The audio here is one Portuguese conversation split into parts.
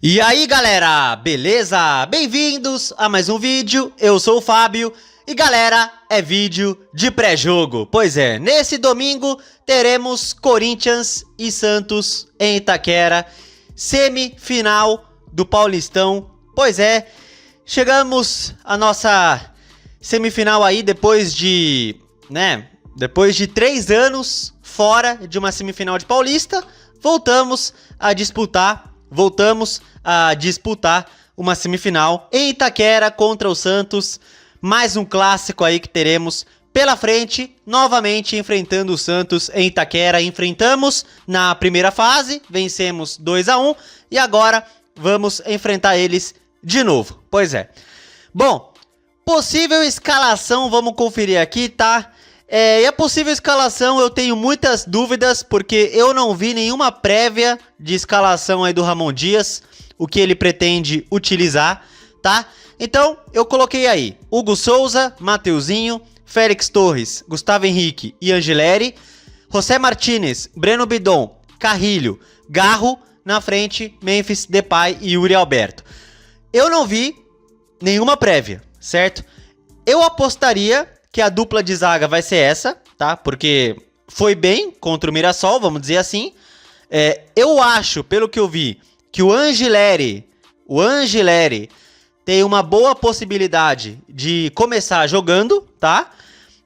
E aí galera, beleza? Bem-vindos a mais um vídeo, eu sou o Fábio e galera, é vídeo de pré-jogo. Pois é, nesse domingo teremos Corinthians e Santos em Itaquera, semifinal do Paulistão. Pois é, chegamos à nossa semifinal aí depois de 3 anos fora de uma semifinal de Paulista, voltamos a disputar uma semifinal em Itaquera contra o Santos. Mais um clássico aí que teremos pela frente, novamente enfrentando o Santos em Itaquera. Enfrentamos na primeira fase, vencemos 2-1 e agora vamos enfrentar eles de novo. Pois é. Bom, possível escalação, vamos conferir aqui, tá? E a possível escalação eu tenho muitas dúvidas, porque eu não vi nenhuma prévia de escalação aí do Ramon Dias, o que ele pretende utilizar, tá? Então, eu coloquei aí Hugo Souza, Mateuzinho, Félix Torres, Gustavo Henrique e Angileri, José Martinez, Breno Bidon, Carrilho, Garro, na frente, Memphis, Depay e Yuri Alberto. Eu não vi nenhuma prévia, certo? Eu apostaria que a dupla de zaga vai ser essa, tá? Porque foi bem contra o Mirassol, vamos dizer assim. Eu acho, pelo que eu vi, que o Angileri tem uma boa possibilidade de começar jogando, tá?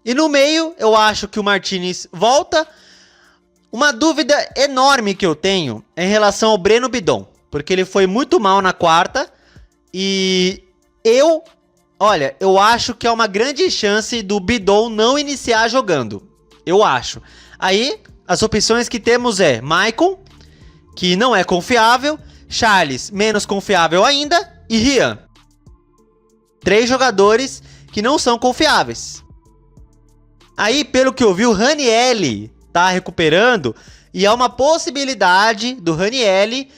E no meio, eu acho que o Martinez volta. Uma dúvida enorme que eu tenho é em relação ao Breno Bidon, porque ele foi muito mal na quarta e eu acho que é uma grande chance do Bidon não iniciar jogando. Eu acho. Aí, as opções que temos é Maicon, que não é confiável, Charles, menos confiável ainda, e Rian. 3 jogadores que não são confiáveis. Aí, pelo que eu vi, o Ranieri tá recuperando, e há uma possibilidade do Ranieri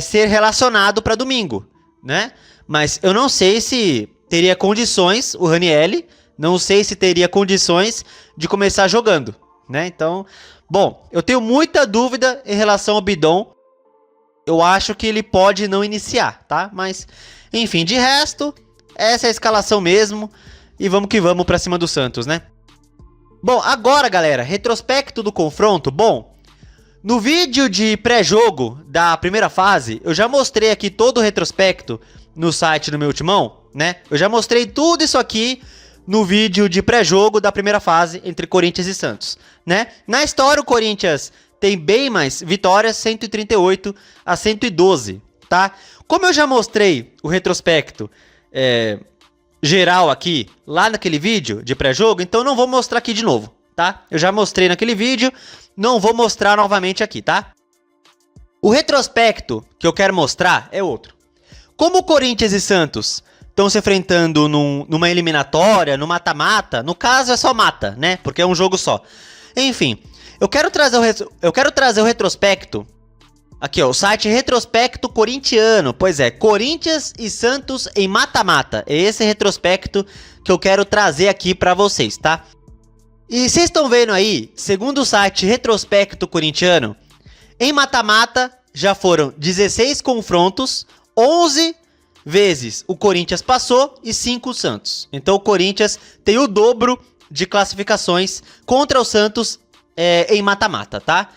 ser relacionado para domingo, né? Mas eu não sei se teria condições, o Ranieri, não sei se teria condições de começar jogando, né? Então, bom, eu tenho muita dúvida em relação ao Bidon. Eu acho que ele pode não iniciar, tá? Mas, enfim, de resto, essa é a escalação mesmo. E vamos que vamos pra cima do Santos, né? Bom, agora, galera, retrospecto do confronto. Bom, no vídeo de pré-jogo da primeira fase, eu já mostrei aqui todo o retrospecto no site do meu timão, né? Eu já mostrei tudo isso aqui no vídeo de pré-jogo da primeira fase entre Corinthians e Santos, né? Na história, o Corinthians tem bem mais vitórias, 138-112, tá? Como eu já mostrei o retrospecto geral aqui, lá naquele vídeo de pré-jogo, então não vou mostrar aqui de novo, tá? Eu já mostrei naquele vídeo, não vou mostrar novamente aqui, tá? O retrospecto que eu quero mostrar é outro. Como Corinthians e Santos estão se enfrentando numa eliminatória, no mata-mata, no caso é só mata, né? Porque é um jogo só. Enfim, eu quero trazer o retrospecto. Aqui, ó, o site Retrospecto Corintiano. Pois é, Corinthians e Santos em mata-mata. É esse retrospecto que eu quero trazer aqui pra vocês, tá? E vocês estão vendo aí, segundo o site Retrospecto Corintiano, em mata-mata já foram 16 confrontos, 11 vezes o Corinthians passou e 5 o Santos. Então o Corinthians tem o dobro de classificações contra o Santos em mata-mata, tá?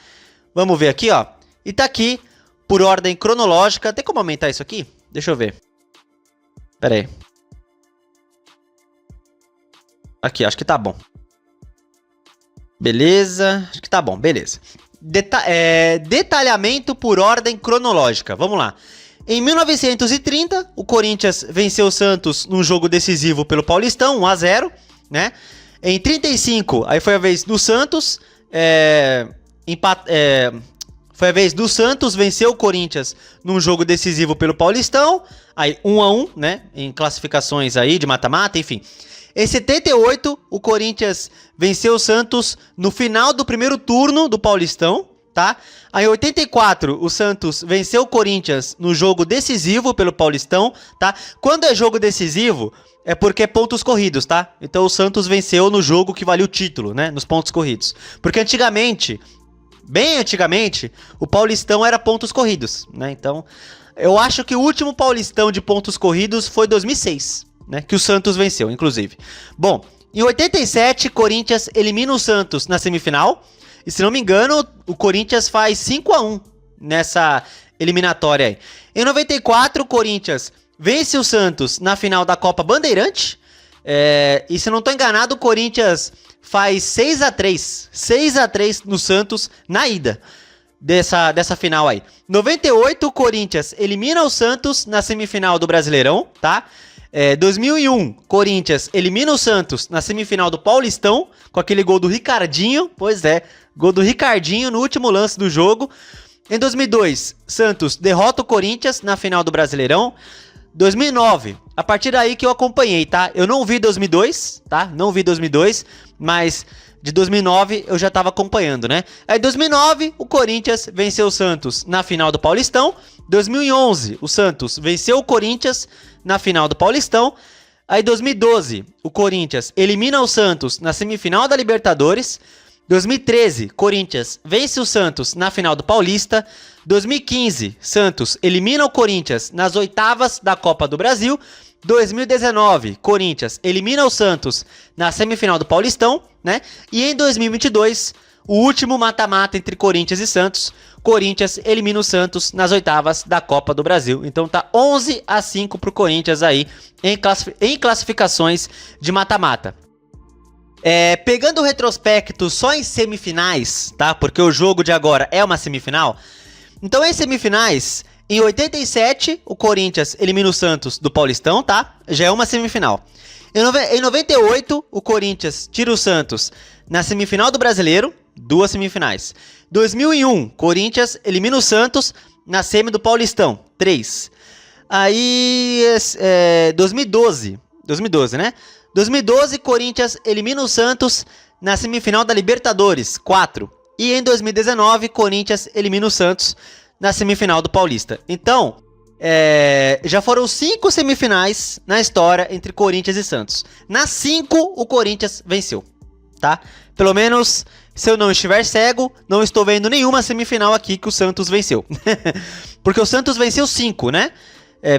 Vamos ver aqui, ó. E tá aqui por ordem cronológica. Tem como aumentar isso aqui? Deixa eu ver. Pera aí. Aqui, acho que tá bom. Beleza. Acho que tá bom, beleza. Detalhamento por ordem cronológica. Vamos lá. Em 1930, o Corinthians venceu o Santos num jogo decisivo pelo Paulistão, 1-0, né? Em 35, aí foi a vez do Santos, foi a vez do Santos vencer o Corinthians num jogo decisivo pelo Paulistão, aí 1-1, né? Em classificações aí de mata-mata, enfim. Em 78, o Corinthians venceu o Santos no final do primeiro turno do Paulistão, tá? Aí em 84, o Santos venceu o Corinthians no jogo decisivo pelo Paulistão, tá? Quando é jogo decisivo, é porque é pontos corridos, tá? Então o Santos venceu no jogo que valia o título, né? Nos pontos corridos. Porque antigamente, bem antigamente, o Paulistão era pontos corridos, né? Então, Eu acho que o último Paulistão de pontos corridos foi 2006, né? Que o Santos venceu, inclusive. Bom, em 87, Corinthians elimina o Santos na semifinal. E se não me engano, o Corinthians faz 5-1 nessa eliminatória aí. Em 94, o Corinthians vence o Santos na final da Copa Bandeirante. E se não estou enganado, o Corinthians faz 6-3. 6-3 no Santos na ida dessa final aí. 98, o Corinthians elimina o Santos na semifinal do Brasileirão, tá? 2001, Corinthians elimina o Santos na semifinal do Paulistão, com aquele gol do Ricardinho. Pois é, gol do Ricardinho no último lance do jogo. Em 2002, Santos derrota o Corinthians na final do Brasileirão. 2009, a partir daí que eu acompanhei, tá? Eu não vi 2002, tá? Não vi 2002, mas de 2009 eu já tava acompanhando, né? Aí 2009, o Corinthians venceu o Santos na final do Paulistão. 2011, o Santos venceu o Corinthians na final do Paulistão. Aí 2012, o Corinthians elimina o Santos na semifinal da Libertadores. 2013, Corinthians vence o Santos na final do Paulista. 2015, Santos elimina o Corinthians nas oitavas da Copa do Brasil. 2019, Corinthians elimina o Santos na semifinal do Paulistão, né? E em 2022, o último mata-mata entre Corinthians e Santos, Corinthians elimina o Santos nas oitavas da Copa do Brasil. Então tá 11-5 pro Corinthians aí em classificações de mata-mata. Pegando o retrospecto só em semifinais, tá? Porque o jogo de agora é uma semifinal. Então em semifinais, em 87, o Corinthians elimina o Santos do Paulistão, tá? Já é uma semifinal. Em 98, o Corinthians tira o Santos na semifinal do Brasileiro, 2 semifinais. 2001, Corinthians elimina o Santos na semi do Paulistão, 3. Aí, 2012, né? 2012, Corinthians elimina o Santos na semifinal da Libertadores, 4. E em 2019, Corinthians elimina o Santos na semifinal do Paulista. Então, já foram 5 semifinais na história entre Corinthians e Santos. Nas 5, o Corinthians venceu, tá? Pelo menos, se eu não estiver cego, não estou vendo nenhuma semifinal aqui que o Santos venceu. Porque o Santos venceu 5, né?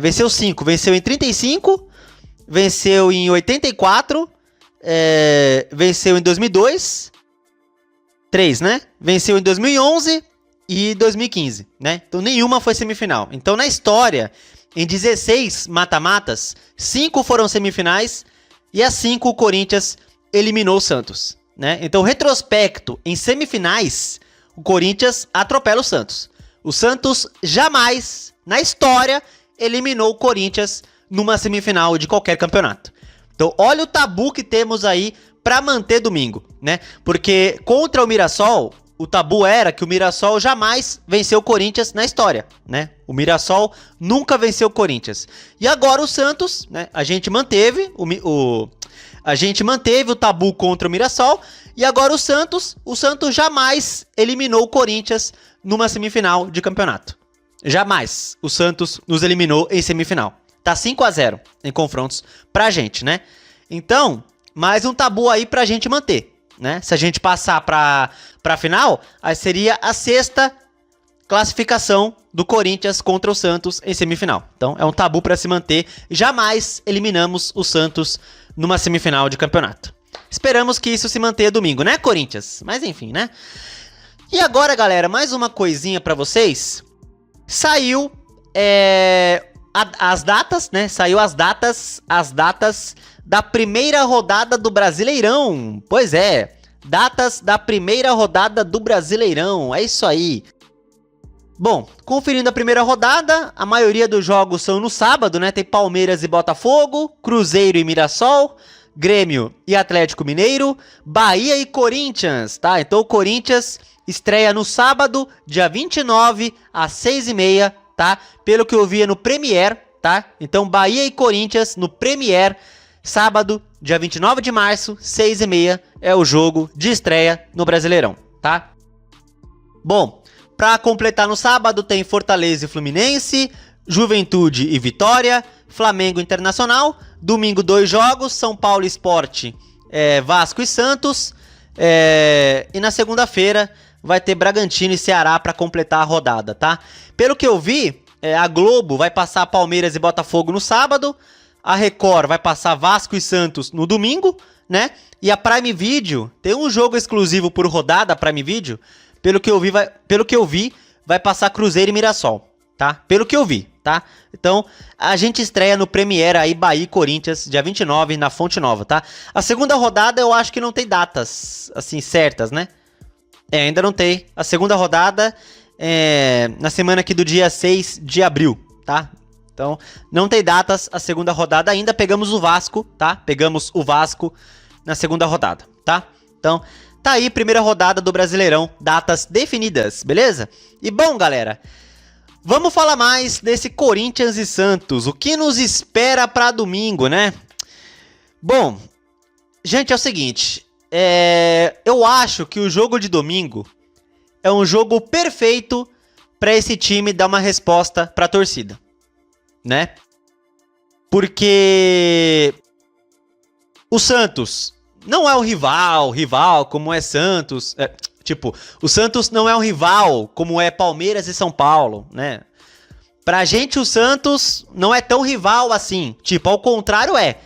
Venceu 5. Venceu em 35, venceu em 84, venceu em 2002, 3, né? Venceu em 2011 e 2015, né? Então nenhuma foi semifinal. Então na história, em 16 mata-matas, 5 foram semifinais e as 5 o Corinthians eliminou o Santos, né? Então retrospecto, em semifinais, o Corinthians atropela o Santos. O Santos jamais, na história, eliminou o Corinthians numa semifinal de qualquer campeonato. Então olha o tabu que temos aí pra manter domingo, né? Porque contra o Mirassol, o tabu era que o Mirassol jamais venceu o Corinthians na história, né? O Mirassol nunca venceu o Corinthians. E agora o Santos, né? A gente manteve o tabu contra o Mirassol. E agora o Santos jamais eliminou o Corinthians numa semifinal de campeonato. Jamais o Santos nos eliminou em semifinal. Tá 5-0 em confrontos pra gente, né? Então, mais um tabu aí pra gente manter, né? Se a gente passar pra final, aí seria a 6ª classificação do Corinthians contra o Santos em semifinal. Então, é um tabu pra se manter. Jamais eliminamos o Santos numa semifinal de campeonato. Esperamos que isso se mantenha domingo, né, Corinthians? Mas enfim, né? E agora, galera, mais uma coisinha pra vocês. Saiu as datas, né? Saiu as datas da primeira rodada do Brasileirão. Pois é, datas da primeira rodada do Brasileirão. É isso aí. Bom, conferindo a primeira rodada, a maioria dos jogos são no sábado, né? Tem Palmeiras e Botafogo, Cruzeiro e Mirassol, Grêmio e Atlético Mineiro, Bahia e Corinthians, tá? Então o Corinthians estreia no sábado, dia 29, às 6h30, tá? Pelo que eu via no Premier, tá? Então Bahia e Corinthians no Premier, sábado, dia 29 de março, 6h30, é o jogo de estreia no Brasileirão, tá? Bom, pra completar no sábado tem Fortaleza e Fluminense, Juventude e Vitória, Flamengo Internacional, domingo 2 jogos, São Paulo Sport, Vasco e Santos, e na segunda-feira vai ter Bragantino e Ceará para completar a rodada, tá? Pelo que eu vi, a Globo vai passar Palmeiras e Botafogo no sábado, a Record vai passar Vasco e Santos no domingo, né? E a Prime Video tem um jogo exclusivo por rodada, a Prime Video, pelo que eu vi, vai passar Cruzeiro e Mirassol, tá? Pelo que eu vi, tá? Então, a gente estreia no Premiere aí, Bahia e Corinthians, dia 29, na Fonte Nova, tá? A segunda rodada eu acho que não tem datas, assim, certas, né? Ainda não tem. A segunda rodada é na semana aqui do dia 6 de abril, tá? Então, não tem datas a segunda rodada ainda. Pegamos o Vasco, tá? Pegamos o Vasco na segunda rodada, tá? Então, tá aí, primeira rodada do Brasileirão, datas definidas, beleza? E bom, galera, vamos falar mais desse Corinthians e Santos. O que nos espera pra domingo, né? Bom, gente, é o seguinte. Eu acho que o jogo de domingo é um jogo perfeito pra esse time dar uma resposta pra torcida, né? Porque o Santos não é um rival como é Santos. O Santos não é um rival como é Palmeiras e São Paulo, né? Pra gente o Santos não é tão rival assim. Tipo, ao contrário é.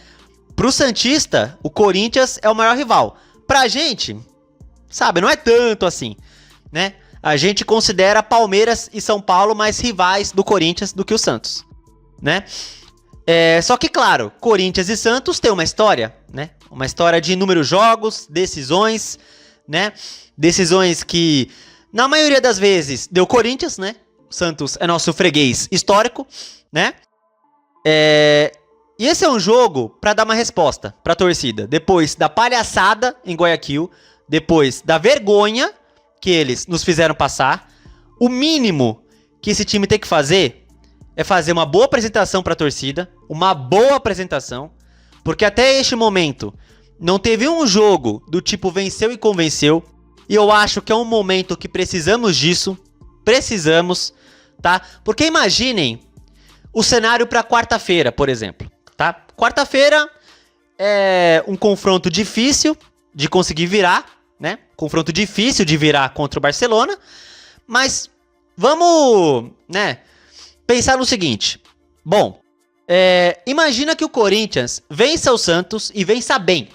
Pro santista, o Corinthians é o maior rival. Pra gente, sabe, não é tanto assim, né? A gente considera Palmeiras e São Paulo mais rivais do Corinthians do que o Santos, né? Só que, claro, Corinthians e Santos tem uma história, né? Uma história de inúmeros jogos, decisões, né? Decisões que, na maioria das vezes, deu Corinthians, né? O Santos é nosso freguês histórico, né? E esse é um jogo pra dar uma resposta pra torcida. Depois da palhaçada em Guayaquil, depois da vergonha que eles nos fizeram passar, o mínimo que esse time tem que fazer é fazer uma boa apresentação pra torcida, uma boa apresentação, porque até este momento não teve um jogo do tipo venceu e convenceu, e eu acho que é um momento que precisamos disso, tá? Porque imaginem o cenário pra quarta-feira, por exemplo, tá? Quarta-feira é um confronto difícil de conseguir virar, né? Confronto difícil de virar contra o Barcelona, mas vamos, né, pensar no seguinte. Bom, imagina que o Corinthians vença o Santos e vença bem.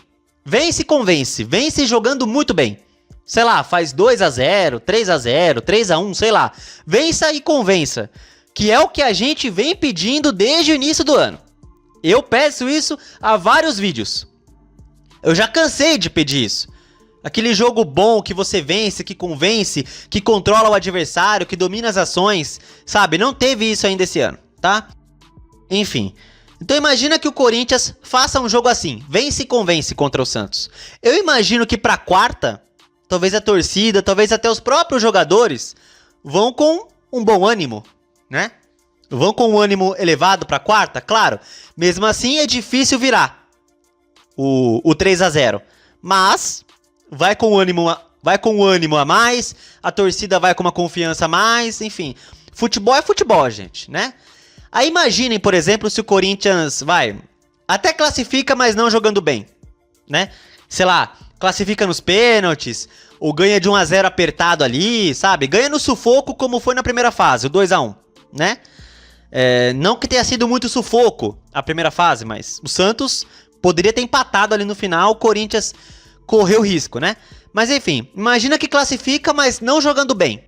Vence e convence, vence jogando muito bem. Sei lá, faz 2-0, 3-0, 3-1, sei lá. Vença e convença, que é o que a gente vem pedindo desde o início do ano. Eu peço isso há vários vídeos. Eu já cansei de pedir isso. Aquele jogo bom que você vence, que convence, que controla o adversário, que domina as ações, sabe? Não teve isso ainda esse ano, tá? Enfim. Então imagina que o Corinthians faça um jogo assim, vence e convence contra o Santos. Eu imagino que pra quarta, talvez a torcida, talvez até os próprios jogadores vão com um bom ânimo, né? Vão com um ânimo elevado pra quarta, claro. Mesmo assim é difícil virar o 3-0. Mas vai com o ânimo a mais, a torcida vai com uma confiança a mais, enfim. Futebol é futebol, gente, né? Aí imaginem, por exemplo, se o Corinthians até classifica, mas não jogando bem, né? Sei lá, classifica nos pênaltis, ou ganha de 1-0 apertado ali, sabe? Ganha no sufoco como foi na primeira fase, o 2-1, né? Não que tenha sido muito sufoco a primeira fase, mas o Santos poderia ter empatado ali no final, o Corinthians correu risco, né? Mas enfim, imagina que classifica, mas não jogando bem.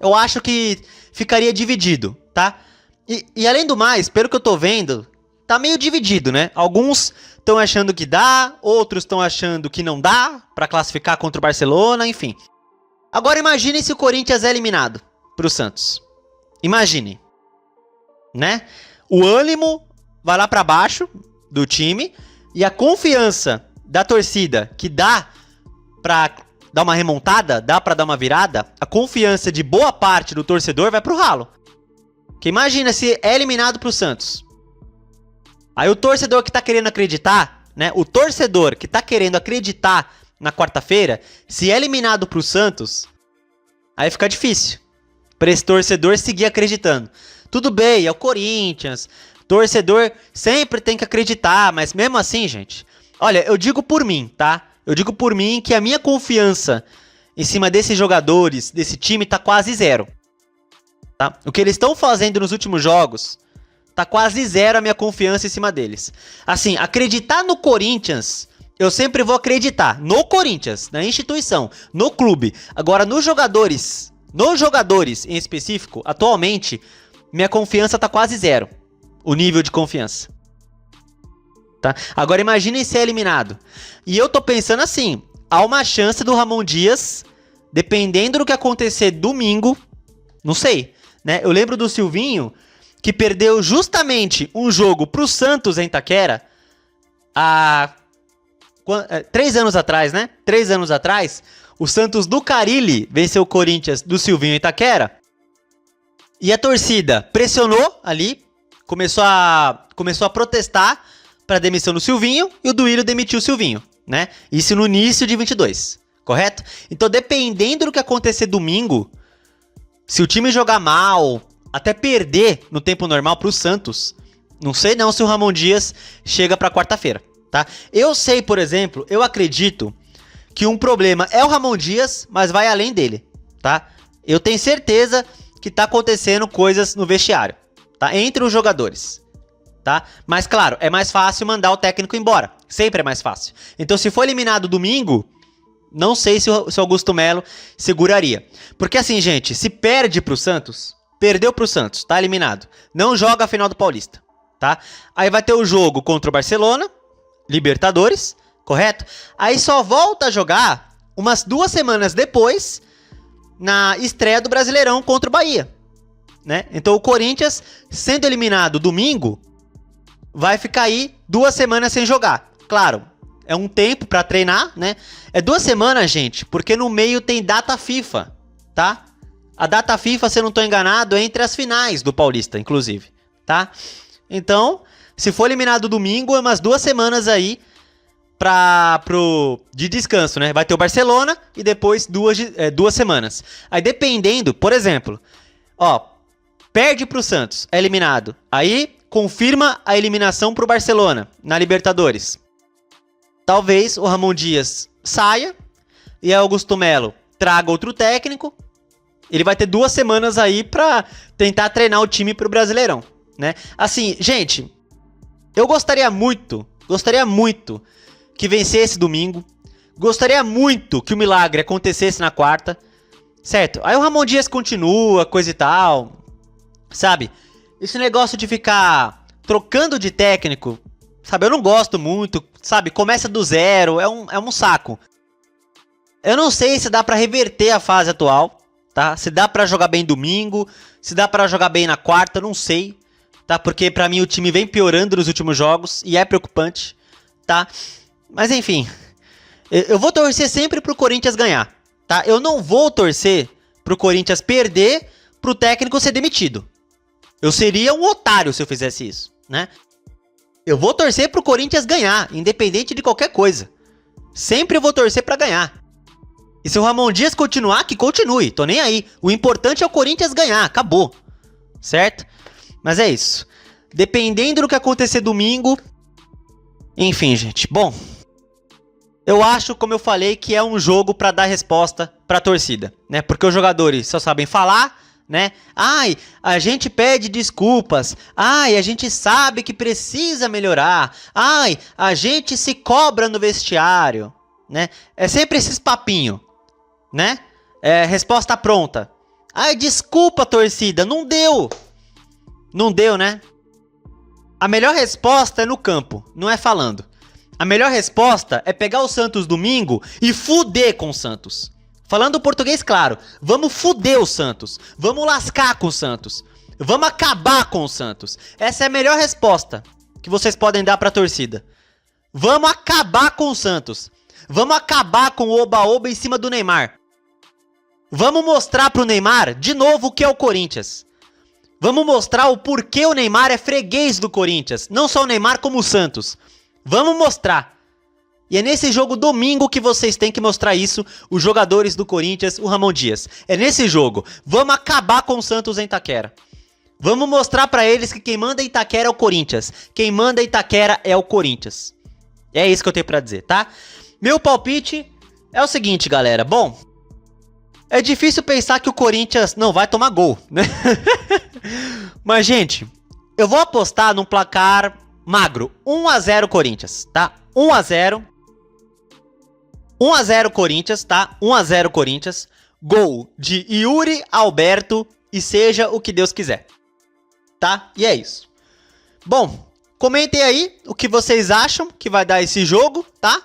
Eu acho que ficaria dividido, tá? E além do mais, pelo que eu tô vendo, tá meio dividido, né? Alguns estão achando que dá, outros estão achando que não dá pra classificar contra o Barcelona, enfim. Agora imagine se o Corinthians é eliminado pro Santos. Imagine, né? O ânimo vai lá pra baixo do time e a confiança da torcida que dá pra dar uma remontada, dá pra dar uma virada, a confiança de boa parte do torcedor vai pro ralo. Porque imagina se é eliminado pro Santos. Aí o torcedor que tá querendo acreditar, né? O torcedor que tá querendo acreditar na quarta-feira, se é eliminado pro Santos, aí fica difícil pra esse torcedor seguir acreditando. Tudo bem, é o Corinthians, torcedor sempre tem que acreditar, mas mesmo assim, gente, olha, eu digo por mim, tá? Eu digo por mim que a minha confiança em cima desses jogadores, desse time, tá quase zero. tá? O que eles estão fazendo nos últimos jogos tá quase zero a minha confiança em cima deles. Assim, acreditar no Corinthians, eu sempre vou acreditar no Corinthians, na instituição, no clube. Agora, nos jogadores em específico, atualmente, minha confiança tá quase zero. O nível de confiança. Tá? Agora, imaginem ser eliminado. E eu tô pensando assim, há uma chance do Ramon Dias, dependendo do que acontecer domingo, não sei, né? Eu lembro do Silvinho, que perdeu justamente um jogo pro Santos em Itaquera há 3 anos atrás, né? 3 anos atrás, o Santos do Carille venceu o Corinthians do Silvinho em Itaquera. E a torcida pressionou ali, começou a protestar para a demissão do Silvinho e o Duílio demitiu o Silvinho, né? Isso no início de 22, correto? Então, dependendo do que acontecer domingo, se o time jogar mal, até perder no tempo normal pro Santos, não sei não se o Ramon Dias chega pra quarta-feira, tá? Eu sei, por exemplo, eu acredito que um problema é o Ramon Dias, mas vai além dele, tá? Eu tenho certeza que tá acontecendo coisas no vestiário, tá? Entre os jogadores, tá? Mas claro, é mais fácil mandar o técnico embora, sempre é mais fácil. Então, se for eliminado domingo, não sei se o Augusto Melo seguraria. Porque assim, gente, se perde pro Santos, perdeu pro Santos, tá eliminado. Não joga a final do Paulista, tá? Aí vai ter o jogo contra o Barcelona, Libertadores, correto? Aí só volta a jogar umas 2 semanas depois, na estreia do Brasileirão contra o Bahia, né? Então o Corinthians, sendo eliminado domingo, vai ficar aí 2 semanas sem jogar. Claro, é um tempo pra treinar, né? É 2 semanas, gente, porque no meio tem data FIFA, tá? A data FIFA, se eu não tô enganado, é entre as finais do Paulista, inclusive, tá? Então, se for eliminado domingo, é umas 2 semanas aí de descanso, né? Vai ter o Barcelona e depois 2 semanas. Aí, dependendo, por exemplo, ó, perde pro Santos, é eliminado. Aí, confirma a eliminação pro Barcelona na Libertadores. Talvez o Ramon Dias saia e a Augusto Melo traga outro técnico. Ele vai ter 2 semanas aí pra tentar treinar o time pro Brasileirão, né? Assim, gente, eu gostaria muito que vencesse domingo. Gostaria muito que o milagre acontecesse na quarta, certo? Aí o Ramon Dias continua, coisa e tal, sabe? Esse negócio de ficar trocando de técnico, sabe? Eu não gosto muito, sabe? Começa do zero, é um saco. Eu não sei se dá pra reverter a fase atual, tá? Se dá pra jogar bem domingo, se dá pra jogar bem na quarta, não sei, tá? Porque pra mim o time vem piorando nos últimos jogos e é preocupante, tá? Mas enfim, eu vou torcer sempre pro Corinthians ganhar, tá? Eu não vou torcer pro Corinthians perder, pro técnico ser demitido. Eu seria um otário se eu fizesse isso, né? Eu vou torcer pro Corinthians ganhar, independente de qualquer coisa. Sempre eu vou torcer pra ganhar. E se o Ramon Dias continuar, que continue, tô nem aí. O importante é o Corinthians ganhar, acabou. Certo? Mas é isso. Dependendo do que acontecer domingo... Enfim, gente. Bom, eu acho, como eu falei, que é um jogo pra dar resposta pra torcida, né? Porque os jogadores só sabem falar, né? Ai, a gente pede desculpas. Ai, a gente sabe que precisa melhorar. Ai, a gente se cobra no vestiário, né? É sempre esses papinhos, né? É, resposta pronta. Ai, desculpa, torcida, não deu. Não deu, né? A melhor resposta é no campo, não é falando. A melhor resposta é pegar o Santos domingo e fuder com o Santos. Falando português claro, vamos fuder o Santos. Vamos lascar com o Santos. Vamos acabar com o Santos. Essa é a melhor resposta que vocês podem dar pra torcida. Vamos acabar com o Santos. Vamos acabar com o oba-oba em cima do Neymar. Vamos mostrar pro Neymar de novo o que é o Corinthians. Vamos mostrar o porquê o Neymar é freguês do Corinthians. Não só o Neymar, como o Santos. Vamos mostrar. E é nesse jogo domingo que vocês têm que mostrar isso, os jogadores do Corinthians, o Ramon Dias. É nesse jogo. Vamos acabar com o Santos em Itaquera. Vamos mostrar pra eles que quem manda em Itaquera é o Corinthians. Quem manda em Itaquera é o Corinthians. É isso que eu tenho pra dizer, tá? Meu palpite é o seguinte, galera. Bom, É difícil pensar que o Corinthians não vai tomar gol, né? Mas, gente, eu vou apostar num placar magro. 1-0 Corinthians, tá? 1-0. 1-0 Corinthians, tá? 1-0 Corinthians. Gol de Yuri Alberto e seja o que Deus quiser. Tá? E é isso. Bom, comentem aí o que vocês acham que vai dar esse jogo, tá?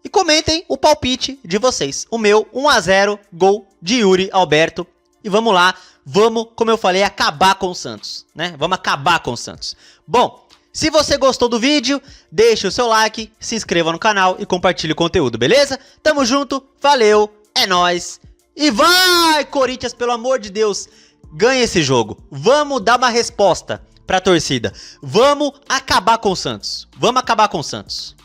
E comentem o palpite de vocês. O meu, 1-0, gol de Yuri Alberto. E vamos lá, vamos, como eu falei, acabar com o Santos, né? Vamos acabar com o Santos. Bom, se você gostou do vídeo, deixe o seu like, se inscreva no canal e compartilhe o conteúdo, beleza? Tamo junto, valeu, é nóis. E vai, Corinthians, pelo amor de Deus, ganha esse jogo. Vamos dar uma resposta pra torcida. Vamos acabar com o Santos. Vamos acabar com o Santos.